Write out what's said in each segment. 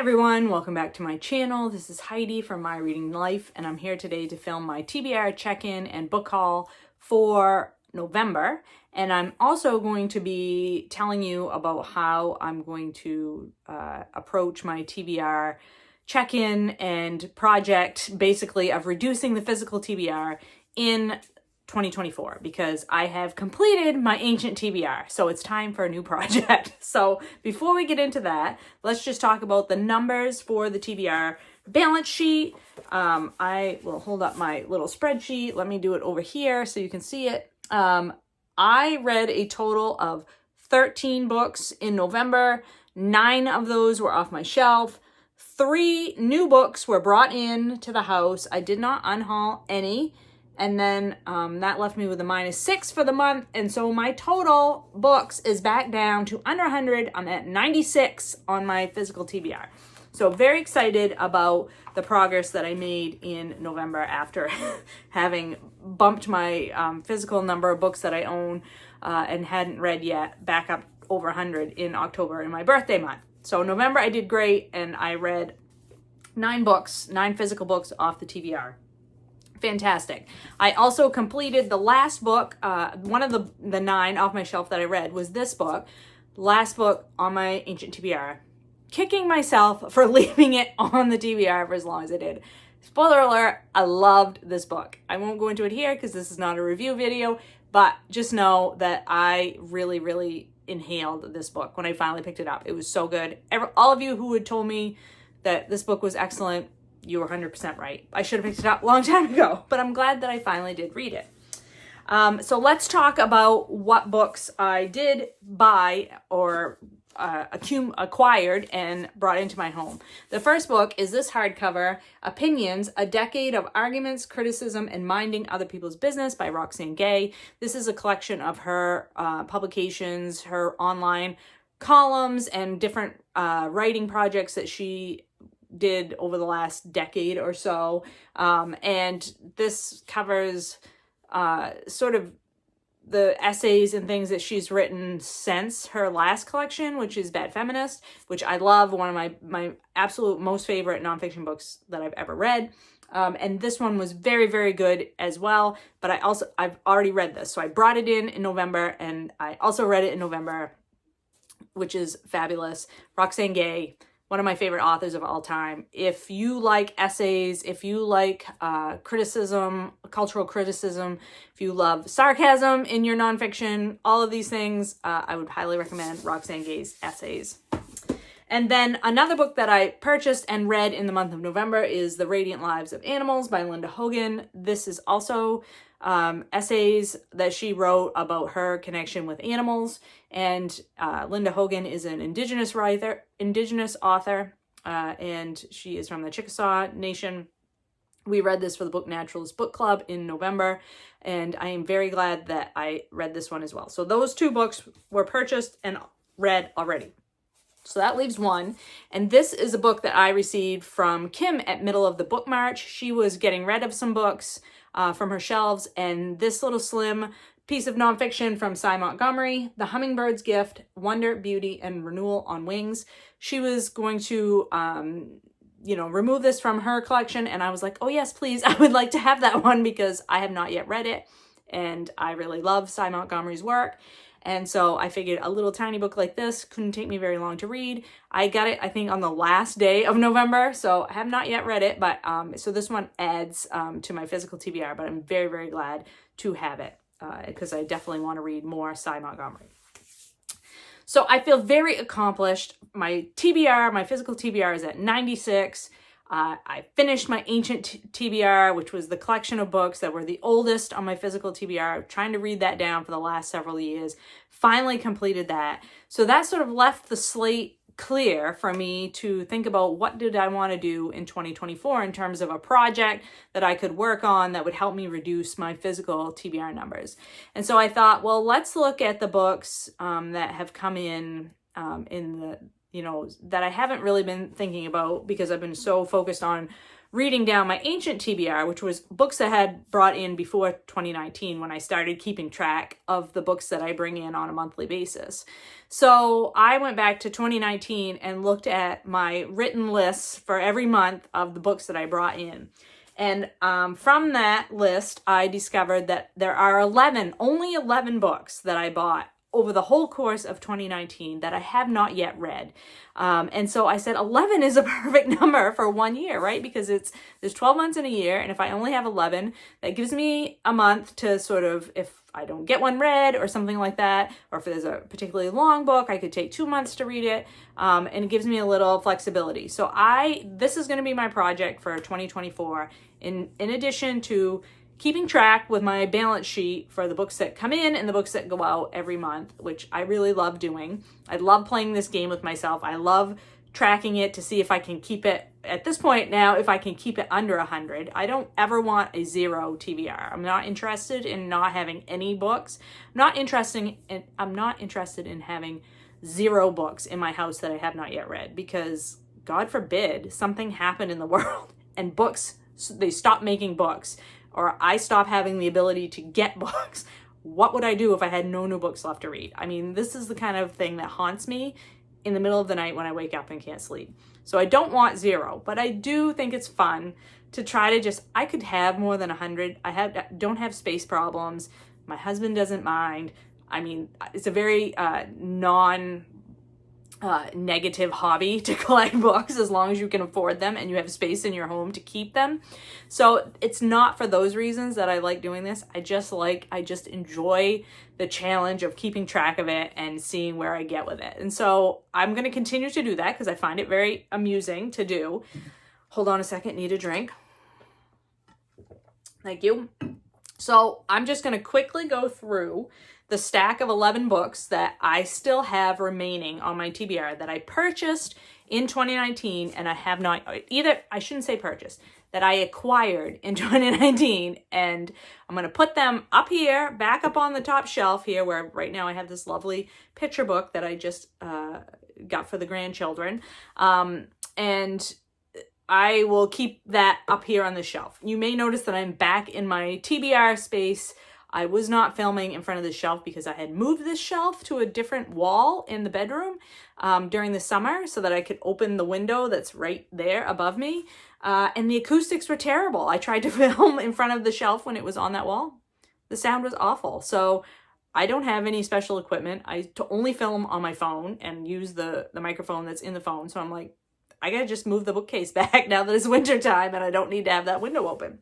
everyone, welcome back to my channel. This is Heidi from My Reading Life, and I'm here today to film my TBR check-in and book haul for November. And I'm also going to be telling you about how I'm going to approach my TBR check-in and project, basically, of reducing the physical TBR in 2024, because I have completed my ancient TBR, so it's time for a new project. So before we get into that, let's just talk about the numbers for the TBR balance sheet. I will hold up my little spreadsheet. Let me do it over here so you can see it. I read a total of 13 books in November. 9 of those were off my shelf. 3 new books were brought in to the house. I did not unhaul any. And then that left me with a -6 for the month. And so my total books is back down to under 100. I'm at 96 on my physical TBR. So very excited about the progress that I made in November after having bumped my physical number of books that I own and hadn't read yet back up over 100 in October in my birthday month. So November I did great, and I read 9 books, 9 physical books off the TBR. Fantastic. I also completed the last book. One of the 9 off my shelf that I read was this book, last book on my ancient TBR. Kicking myself for leaving it on the TBR for as long as I did. Spoiler alert, I loved this book. I won't go into it here because this is not a review video, but just know that I really, really inhaled this book when I finally picked it up. It was so good. All of you who had told me that this book was excellent, you were 100% right. I should have picked it up a long time ago, but I'm glad that I finally did read it. So let's talk about what books I did buy or acquired and brought into my home. The first book is this hardcover, Opinions, A Decade of Arguments, Criticism, and Minding Other People's Business by Roxane Gay. This is a collection of her publications, her online columns, and different writing projects that she did over the last decade or so. And this covers sort of the essays and things that she's written since her last collection, which is Bad Feminist, which I love, one of my absolute most favorite nonfiction books that I've ever read. And this one was very, very good as well. But I've already read this. So I brought it in November, and I also read it in November, which is fabulous. Roxane Gay, one of my favorite authors of all time. If you like essays, if you like criticism, cultural criticism, if you love sarcasm in your nonfiction, all of these things, I would highly recommend Roxane Gay's essays. And then another book that I purchased and read in the month of November is The Radiant Lives of Animals by Linda Hogan. This is also essays that she wrote about her connection with animals. And Linda Hogan is an indigenous author, and she is from the Chickasaw Nation. We read this for the Book Naturalist Book Club in November, and I am very glad that I read this one as well. So those 2 books were purchased and read already. So that leaves 1. And this is a book that I received from Kim at Middle of the Book March. She was getting rid of some books from her shelves, and this little slim piece of nonfiction from Montgomery, The Hummingbird's Gift, Wonder, Beauty, and Renewal on Wings. She was going to, remove this from her collection, and I was like, oh yes, please, I would like to have that one because I have not yet read it, and I really love Montgomery's work. And so I figured a little tiny book like this couldn't take me very long to read. I got it, I think, on the last day of November, so I have not yet read it, but so this one adds to my physical TBR, but I'm very, very glad to have it because I definitely want to read more Montgomery. So I feel very accomplished. My TBR, my physical TBR is at 96. I finished my ancient TBR, which was the collection of books that were the oldest on my physical TBR. Trying to read that down for the last several years. Finally completed that. So that sort of left the slate clear for me to think about what did I want to do in 2024 in terms of a project that I could work on that would help me reduce my physical TBR numbers. And so I thought, well, let's look at the books that have come in the that I haven't really been thinking about because I've been so focused on reading down my ancient TBR, which was books I had brought in before 2019 when I started keeping track of the books that I bring in on a monthly basis. So I went back to 2019 and looked at my written lists for every month of the books that I brought in. And from that list, I discovered that there are only 11 books that I bought over the whole course of 2019 that I have not yet read. And so I said 11 is a perfect number for 1 year, right? Because there's 12 months in a year. And if I only have 11, that gives me a month to sort of, if I don't get one read or something like that, or if there's a particularly long book, I could take 2 months to read it. And it gives me a little flexibility. So this is going to be my project for 2024. In addition to keeping track with my balance sheet for the books that come in and the books that go out every month, which I really love doing. I love playing this game with myself. I love tracking it to see if I can keep it, at this point now, if I can keep it under 100. I don't ever want a 0 TBR. I'm not interested in not having any books. I'm not interested in having 0 books in my house that I have not yet read, because God forbid something happened in the world and books, they stop making books, or I stop having the ability to get books. What would I do if I had no new books left to read? I mean, this is the kind of thing that haunts me in the middle of the night when I wake up and can't sleep. So I don't want 0, but I do think it's fun to try to I could have more than 100. Don't have space problems. My husband doesn't mind. I mean, it's a very negative hobby to collect books, as long as you can afford them and you have space in your home to keep them. So it's not for those reasons that I like doing this. I just enjoy the challenge of keeping track of it and seeing where I get with it. And so I'm going to continue to do that because I find it very amusing to do. Hold on a second, need a drink. Thank you. So I'm just going to quickly go through the stack of 11 books that I still have remaining on my TBR that I purchased in 2019 and I have not, I shouldn't say purchased, that I acquired in 2019. And I'm going to put them up here, back up on the top shelf here, where right now I have this lovely picture book that I just got for the grandchildren. And I will keep that up here on the shelf. You may notice that I'm back in my TBR space. I was not filming in front of the shelf because I had moved this shelf to a different wall in the bedroom during the summer so that I could open the window that's right there above me. And the acoustics were terrible. I tried to film in front of the shelf when it was on that wall. The sound was awful. So I don't have any special equipment. I only film on my phone and use the microphone that's in the phone. So I'm like, I gotta just move the bookcase back now that it's winter time and I don't need to have that window open.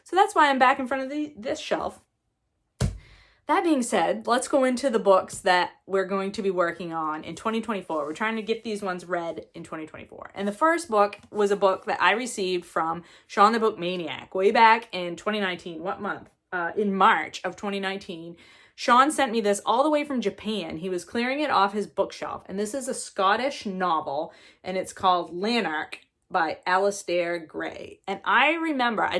So that's why I'm back in front of this shelf. That being said, let's go into the books that we're going to be working on in 2024. We're trying to get these ones read in 2024. And the first book was a book that I received from Sean the Book Maniac way back in 2019. What month? In March of 2019. Sean sent me this all the way from Japan. He was clearing it off his bookshelf. And this is a Scottish novel, and it's called Lanark by Alistair Gray. And I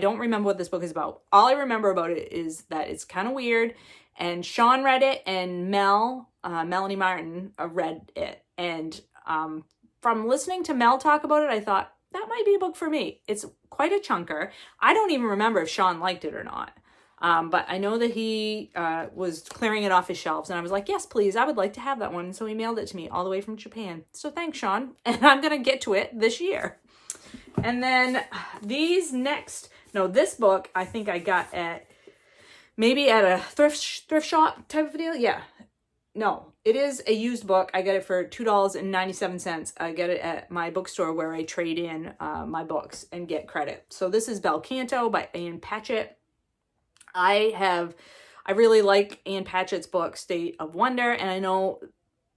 don't remember what this book is about. All I remember about it is that it's kind of weird. And Sean read it, and Melanie Martin read it. And from listening to Mel talk about it, I thought, that might be a book for me. It's quite a chunker. I don't even remember if Sean liked it or not. But I know that he was clearing it off his shelves, and I was like, yes, please, I would like to have that one. And so he mailed it to me all the way from Japan. So thanks, Sean. And I'm going to get to it this year. And then this book I think I got maybe at a thrift shop type of deal. Yeah. No, it is a used book. I got it for $2.97. I get it at my bookstore where I trade in my books and get credit. So this is Bel Canto by Ann Patchett. I really like Ann Patchett's book, State of Wonder, and I know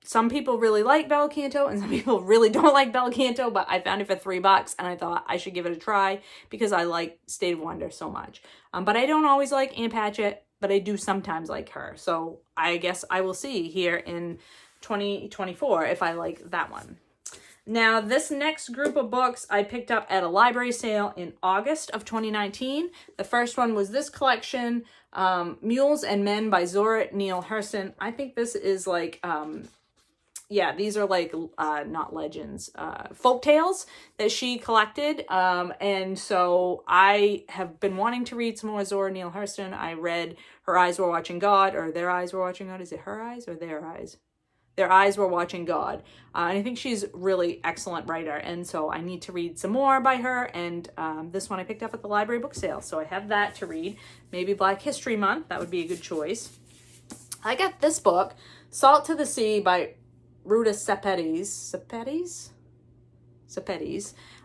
some people really like Bel Canto and some people really don't like Bel Canto, but I found it for $3 and I thought I should give it a try because I like State of Wonder so much. But I don't always like Ann Patchett, but I do sometimes like her. So I guess I will see here in 2024 if I like that one. Now, this next group of books I picked up at a library sale in August of 2019. The first one was this collection, Mules and Men by Zora Neale Hurston. I think this is like yeah, these are like, not legends, folk tales that she collected. And so I have been wanting to read some more Zora Neale Hurston. I read Her Eyes Were Watching God, or Their Eyes Were Watching God. Is it Her Eyes or Their Eyes? Their Eyes Were Watching God. And I think she's really excellent writer. And so I need to read some more by her. And this one I picked up at the library book sale. So I have that to read. Maybe Black History Month. That would be a good choice. I got this book, Salt to the Sea by Ruta Sepetys.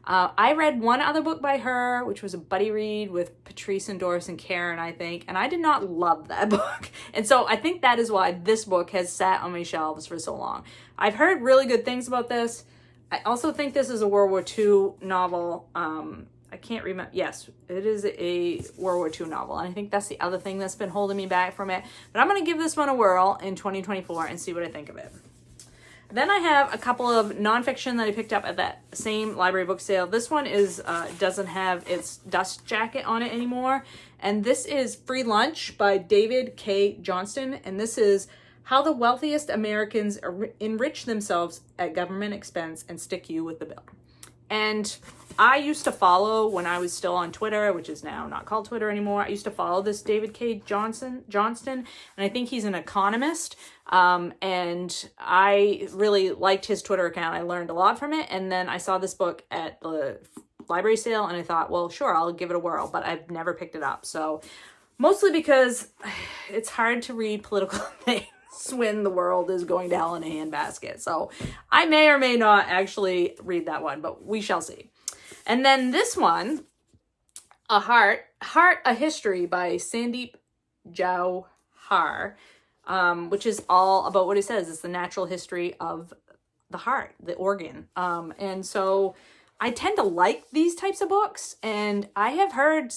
I read one other book by her, which was a buddy read with Patrice and Doris and Karen, I think, and I did not love that book. And so I think that is why this book has sat on my shelves for so long. I've heard really good things about this. I also think this is a World War II novel. I can't remember. Yes, it is a World War II novel. And I think that's the other thing that's been holding me back from it. But I'm going to give this one a whirl in 2024 and see what I think of it. Then I have a couple of nonfiction that I picked up at that same library book sale. This one is doesn't have its dust jacket on it anymore. And this is Free Lunch by David K. Johnston. And this is How the Wealthiest Americans Enrich Themselves at Government Expense and Stick You with the Bill. And I used to follow, when I was still on Twitter, which is now not called Twitter anymore, I used to follow this David K. Johnston, and I think he's an economist. And I really liked his Twitter account. I learned a lot from it. And then I saw this book at the library sale, and I thought, well, sure, I'll give it a whirl, but I've never picked it up. So mostly because it's hard to read political things when the world is going to hell in a handbasket. So I may or may not actually read that one, but we shall see. And then this one, Heart, A History by Sandeep Jauhar, which is all about what he says. It's the natural history of the heart, the organ. And so I tend to like these types of books, and I have heard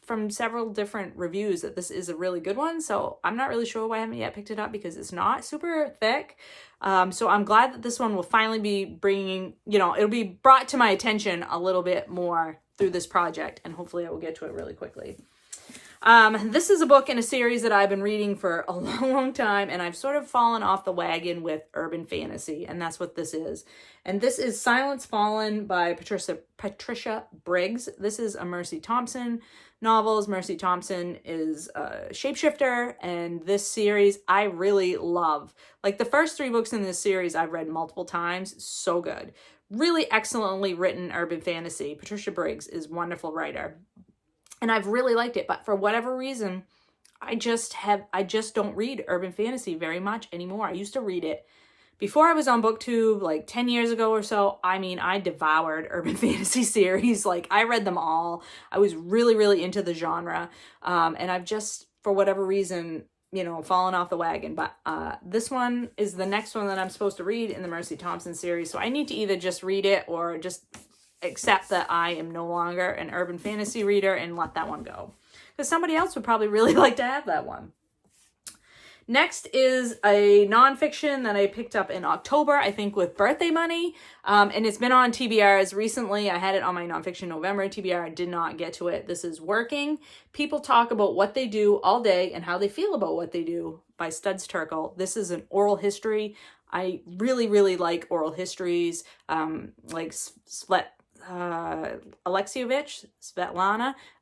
from several different reviews that this is a really good one. So I'm not really sure why I haven't yet picked it up, because it's not super thick. So I'm glad that this one will finally be bringing, it'll be brought to my attention a little bit more through this project, and hopefully I will get to it really quickly. This is a book in a series that I've been reading for a long, long time, and I've sort of fallen off the wagon with urban fantasy, and that's what this is. And this is Silence Fallen by Patricia Briggs. This is a Mercy Thompson novel. Mercy Thompson is a shapeshifter, and this series I really love. Like, the first 3 books in this series I've read multiple times. So good. Really excellently written urban fantasy. Patricia Briggs is a wonderful writer. And I've really liked it, but for whatever reason, I just don't read urban fantasy very much anymore. I used to read it before I was on BookTube, like 10 years ago or so. I mean, I devoured urban fantasy series. Like, I read them all. I was really, really into the genre. And I've just, for whatever reason, fallen off the wagon. But this one is the next one that I'm supposed to read in the Mercy Thompson series. So I need to either just read it or just accept that I am no longer an urban fantasy reader and let that one go, because somebody else would probably really like to have that one. Next is a nonfiction that I picked up in October, I think with birthday money, and it's been on TBR as recently. I had it on my nonfiction November TBR. I did not get to it. This is Working. People Talk About What They Do All Day and How They Feel About What They Do by Studs Terkel. This is an oral history. I really, really like oral histories, like Svetlana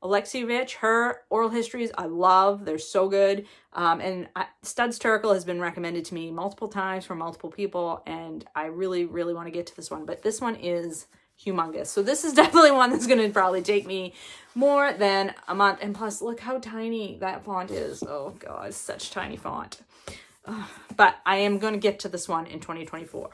Alexievich, her oral histories I love. They're so good. And Studs Terkel has been recommended to me multiple times from multiple people, and I really, really want to get to this one. But this one is humongous. So this is definitely one that's going to probably take me more than a month. And plus, look how tiny that font is. Oh, God, such tiny font. But I am going to get to this one in 2024.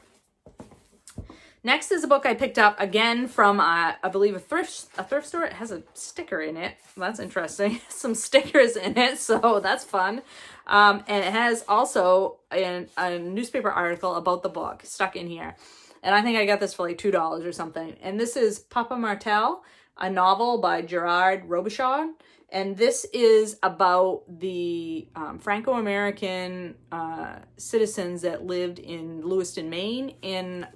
Next is a book I picked up again from, I believe, a thrift store. It has a sticker in it. That's interesting. Some stickers in it, so that's fun. And it has also a newspaper article about the book stuck in here. And I think I got this for like $2 or something. And this is Papa Martel, a novel by Gerard Robichaud. And this is about the Franco-American citizens that lived in Lewiston, Maine in...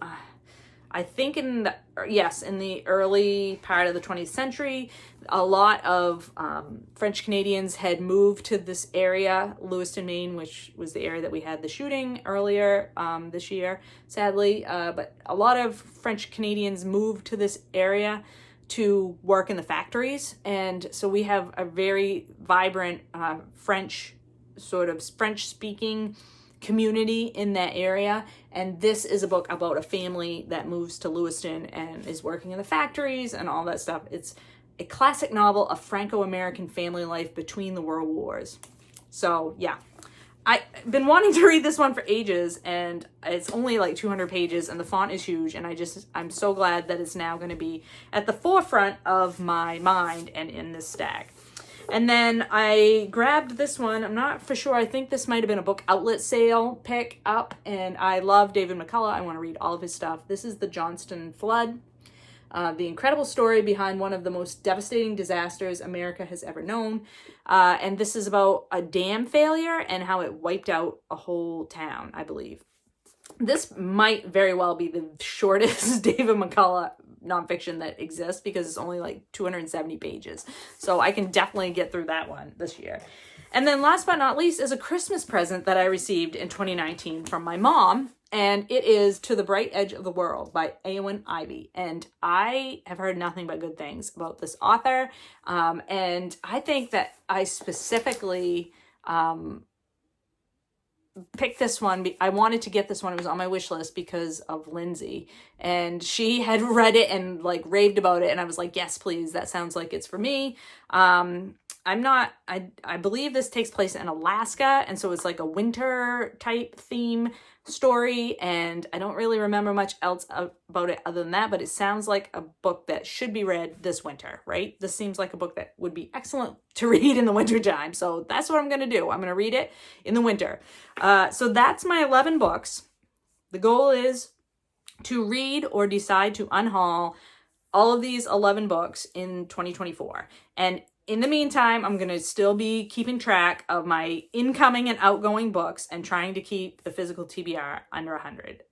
I think in the early part of the 20th century, a lot of French Canadians had moved to this area, Lewiston, Maine, which was the area that we had the shooting earlier this year, sadly. But a lot of French Canadians moved to this area to work in the factories. And so we have a very vibrant French-speaking community in that area. And this is a book about a family that moves to Lewiston and is working in the factories and all that stuff. It's a classic novel of Franco-American family life between the world wars. So yeah, I've been wanting to read this one for ages, and it's only like 200 pages and the font is huge, and I'm so glad that it's now going to be at the forefront of my mind and in this stack. And then I grabbed this one. I'm not for sure. I think this might have been a book outlet sale pick up. And I love David McCullough. I want to read all of his stuff. This is The Johnston Flood, the incredible story behind one of the most devastating disasters America has ever known. And this is about a dam failure and how it wiped out a whole town, I believe. This might very well be the shortest David McCullough nonfiction that exists because it's only like 270 pages. So I can definitely get through that one this year. And then last but not least is a Christmas present that I received in 2019 from my mom. And it is To the Bright Edge of the World by Eowyn Ivey. And I have heard nothing but good things about this author. And I think that I specifically picked this one. I wanted to get this one. It was on my wish list because of Lindsay, and she had read it and like raved about it, and I was like, yes, please, that sounds like it's for me. I believe this takes place in Alaska, and so it's like a winter type theme story, and I don't really remember much else about it other than that, but it sounds like a book that should be read this winter, right? This seems like a book that would be excellent to read in the winter time, so that's what I'm going to do. I'm going to read it in the winter. So that's my 11 books. The goal is to read or decide to unhaul all of these 11 books in 2024. And in the meantime, I'm going to still be keeping track of my incoming and outgoing books and trying to keep the physical TBR under 100.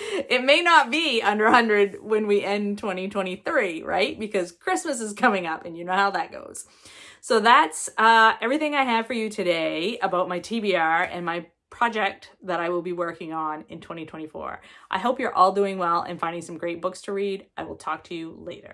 It may not be under 100 when we end 2023, right? Because Christmas is coming up and you know how that goes. So that's everything I have for you today about my TBR and my project that I will be working on in 2024. I hope you're all doing well and finding some great books to read. I will talk to you later.